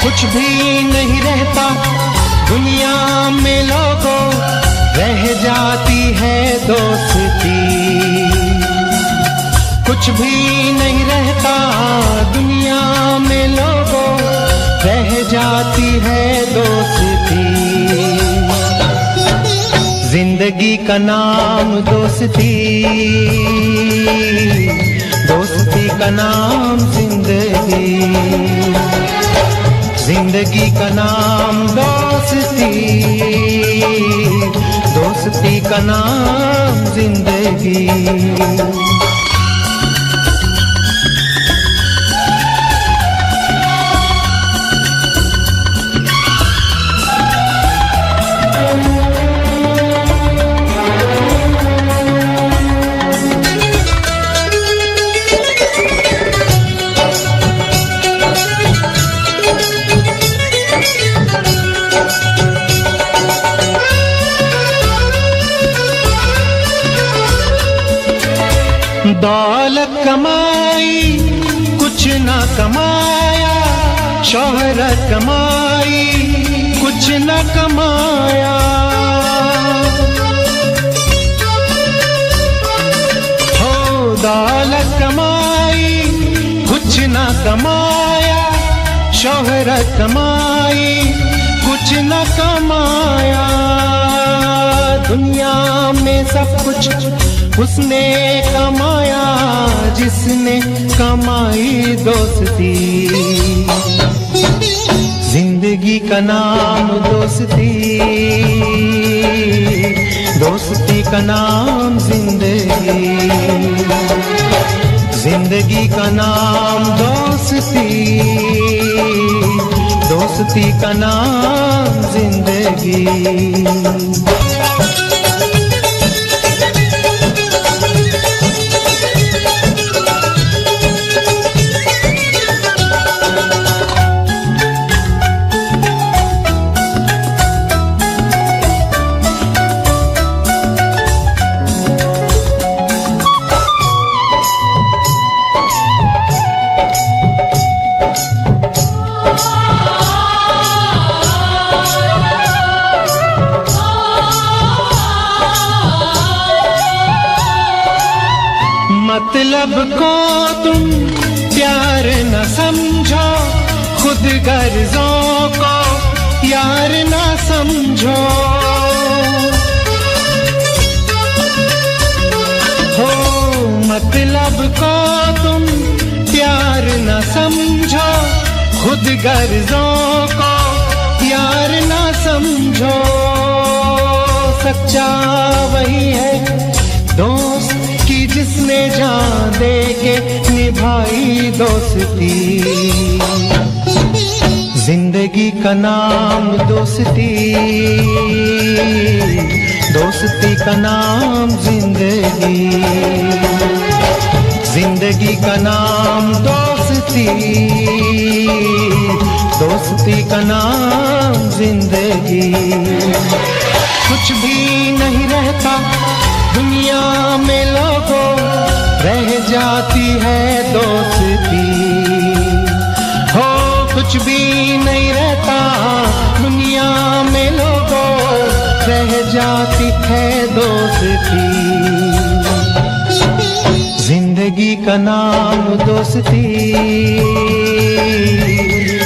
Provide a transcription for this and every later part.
कुछ भी नहीं रहता दुनिया में लोगों, रह जाती है दोस्ती। कुछ भी नहीं रहता दुनिया में लोगों, रह जाती है दोस्ती। जिंदगी का नाम दोस्ती, दोस्ती का नाम जिंदगी, जिंदगी का नाम दोस्ती, दोस्ती का नाम जिंदगी। दौलत कमाई कुछ ना कमाया, शोहरत कमाई कुछ ना कमाया। हो दौलत कमाई कुछ ना कमाया, शोहरत कमाई कुछ ना कमाया। दुनिया में सब कुछ उसने कमाया जिसने कमाई दोस्ती। जिंदगी का नाम दोस्ती, दोस्ती का नाम जिंदगी, जिंदगी का नाम दोस्ती, दोस्ती का नाम जिंदगी। मतलब को तुम प्यार न समझो, खुद गर्जों को यार न समझो। हो मतलब को तुम प्यार न समझो, खुद गर्जों को यार न समझो। सच्चा वही है दोस्त कि जिसने जान दे के निभाई दोस्ती। जिंदगी का नाम दोस्ती, दोस्ती का नाम जिंदगी, जिंदगी का नाम दोस्ती, दोस्ती का नाम जिंदगी। कुछ भी नहीं रहता दुनिया में लोगों, रह जाती है दोस्ती। हो कुछ भी नहीं रहता दुनिया में लोगों, रह जाती है दोस्ती। का नाम दोस्ती,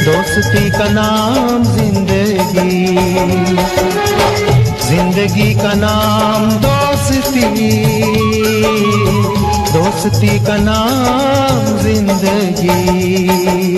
दोस्ती का नाम जिंदगी, जिंदगी का नाम दोस्ती, दोस्ती का नाम जिंदगी।